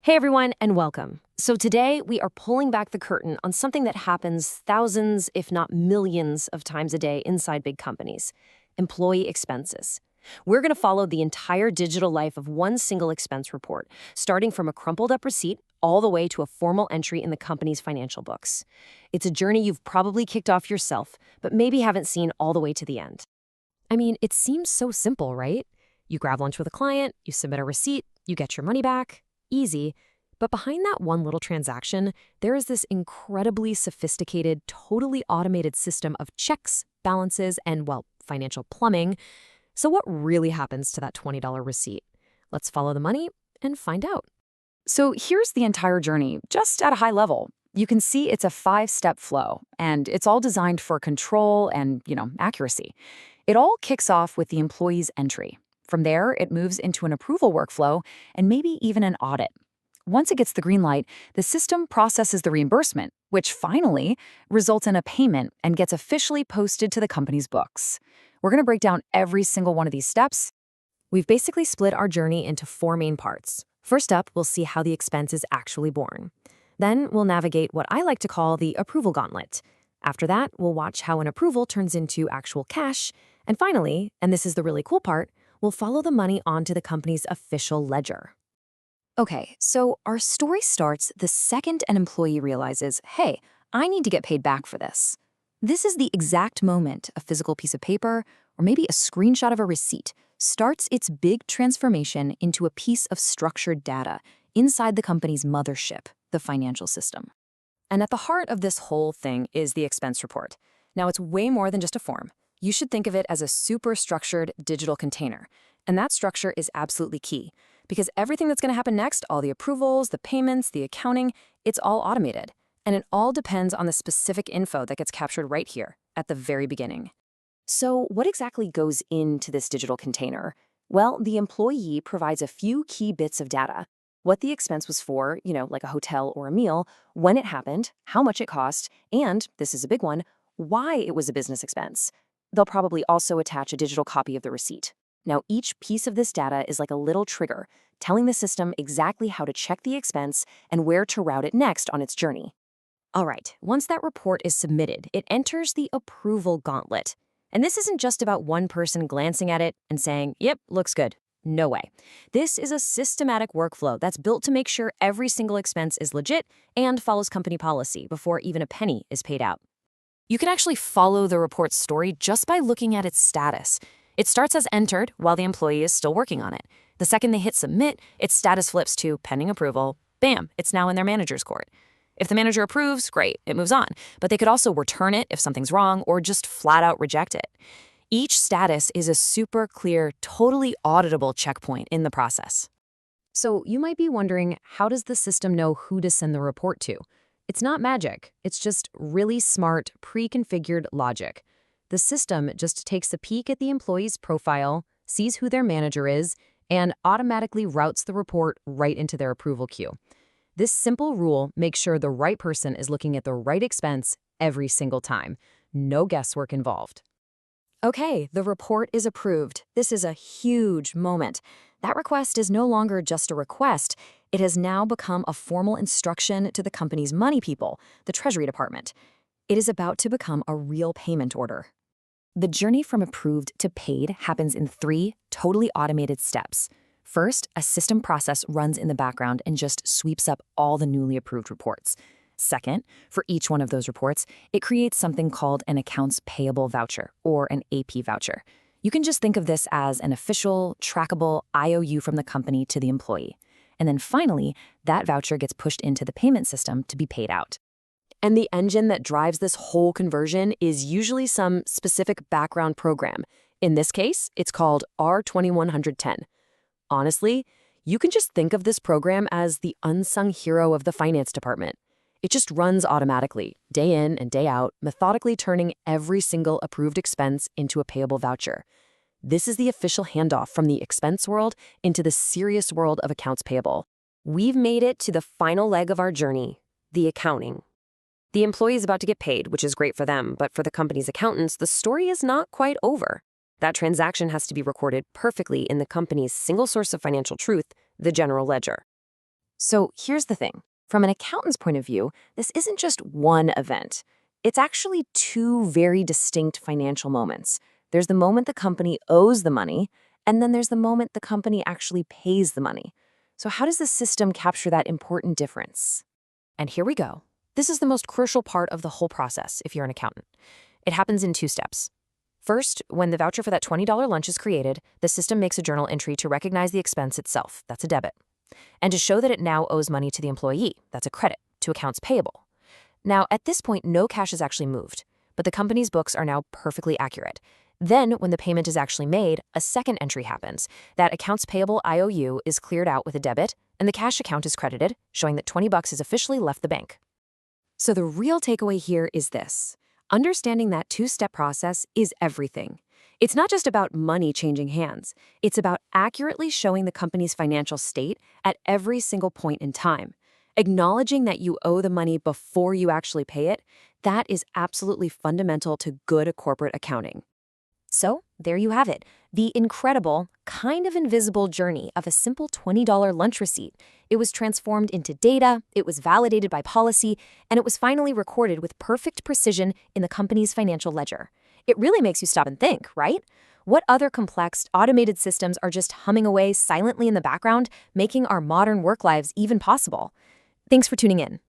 Hey everyone, and welcome. So today we are pulling back the curtain on something that happens thousands, if not millions, of times a day inside big companies: employee expenses. We're going to follow the entire digital life of one single expense report, starting from a crumpled up receipt all the way to a formal entry in the company's financial books. It's a journey you've probably kicked off yourself, but maybe haven't seen all the way to the end. I mean, it seems so simple, right? You grab lunch with a client, you submit a receipt, you get your money back. Easy. But behind that one little transaction, there is this incredibly sophisticated, totally automated system of checks, balances, and, well, financial plumbing. So what really happens to that $20 receipt? Let's follow the money and find out. So here's the entire journey, just at a high level. You can see it's a 5-step flow, and it's all designed for control and, accuracy. It all kicks off with the employee's entry. From there, it moves into an approval workflow and maybe even an audit. Once it gets the green light, the system processes the reimbursement, which finally results in a payment and gets officially posted to the company's books. We're going to break down every single one of these steps. We've basically split our journey into four main parts. First up, we'll see how the expense is actually born. Then we'll navigate what I like to call the approval gauntlet. After that, we'll watch how an approval turns into actual cash. And finally, and this is the really cool part, we'll follow the money onto the company's official ledger. Okay, so our story starts the second an employee realizes, hey, I need to get paid back for this. This is the exact moment a physical piece of paper, or maybe a screenshot of a receipt, starts its big transformation into a piece of structured data inside the company's mothership, the financial system. And at the heart of this whole thing is the expense report. Now, it's way more than just a form. You should think of it as a super structured digital container. And that structure is absolutely key, because everything that's going to happen next, all the approvals, the payments, the accounting, it's all automated. And it all depends on the specific info that gets captured right here at the very beginning. So what exactly goes into this digital container? Well, the employee provides a few key bits of data: what the expense was for, like a hotel or a meal, when it happened, how much it cost, and, this is a big one, why it was a business expense. They'll probably also attach a digital copy of the receipt. Now, each piece of this data is like a little trigger, telling the system exactly how to check the expense and where to route it next on its journey. All right, once that report is submitted, it enters the approval gauntlet. And this isn't just about one person glancing at it and saying, yep, looks good. No way. This is a systematic workflow that's built to make sure every single expense is legit and follows company policy before even a penny is paid out. You can actually follow the report's story just by looking at its status. It starts as entered while the employee is still working on it. The second they hit submit, its status flips to pending approval. Bam, it's now in their manager's court. If the manager approves, great, it moves on. But they could also return it if something's wrong or just flat out reject it. Each status is a super clear, totally auditable checkpoint in the process. So you might be wondering, how does the system know who to send the report to? It's not magic. It's just really smart, pre-configured logic. The system just takes a peek at the employee's profile, sees who their manager is, and automatically routes the report right into their approval queue. This simple rule makes sure the right person is looking at the right expense every single time. No guesswork involved. Okay, the report is approved. This is a huge moment. That request is no longer just a request. It has now become a formal instruction to the company's money people, the Treasury Department. It is about to become a real payment order. The journey from approved to paid happens in 3 totally automated steps. First, a system process runs in the background and just sweeps up all the newly approved reports. Second, for each one of those reports, it creates something called an accounts payable voucher, or an AP voucher. You can just think of this as an official, trackable IOU from the company to the employee. And then finally, that voucher gets pushed into the payment system to be paid out. And the engine that drives this whole conversion is usually some specific background program. In this case, it's called R2110. Honestly, you can just think of this program as the unsung hero of the finance department. It just runs automatically, day in and day out, methodically turning every single approved expense into a payable voucher. This is the official handoff from the expense world into the serious world of accounts payable. We've made it to the final leg of our journey, the accounting. The employee is about to get paid, which is great for them, but for the company's accountants, the story is not quite over. That transaction has to be recorded perfectly in the company's single source of financial truth, the general ledger. So here's the thing. From an accountant's point of view, this isn't just one event. It's actually two very distinct financial moments. There's the moment the company owes the money, and then there's the moment the company actually pays the money. So how does the system capture that important difference? And here we go. This is the most crucial part of the whole process if you're an accountant. It happens in two steps. First, when the voucher for that $20 lunch is created, the system makes a journal entry to recognize the expense itself. That's a debit. And to show that it now owes money to the employee. That's a credit to accounts payable. Now, at this point, no cash is actually moved, but the company's books are now perfectly accurate. Then, when the payment is actually made, a second entry happens. That accounts payable IOU is cleared out with a debit, and the cash account is credited, showing that $20 has officially left the bank. So the real takeaway here is this. Understanding that two-step process is everything. It's not just about money changing hands. It's about accurately showing the company's financial state at every single point in time. Acknowledging that you owe the money before you actually pay it, that is absolutely fundamental to good corporate accounting. So, there you have it, the incredible, kind of invisible journey of a simple $20 lunch receipt. It was transformed into data, it was validated by policy, and it was finally recorded with perfect precision in the company's financial ledger. It really makes you stop and think, right? What other complex, automated systems are just humming away silently in the background, making our modern work lives even possible? Thanks for tuning in.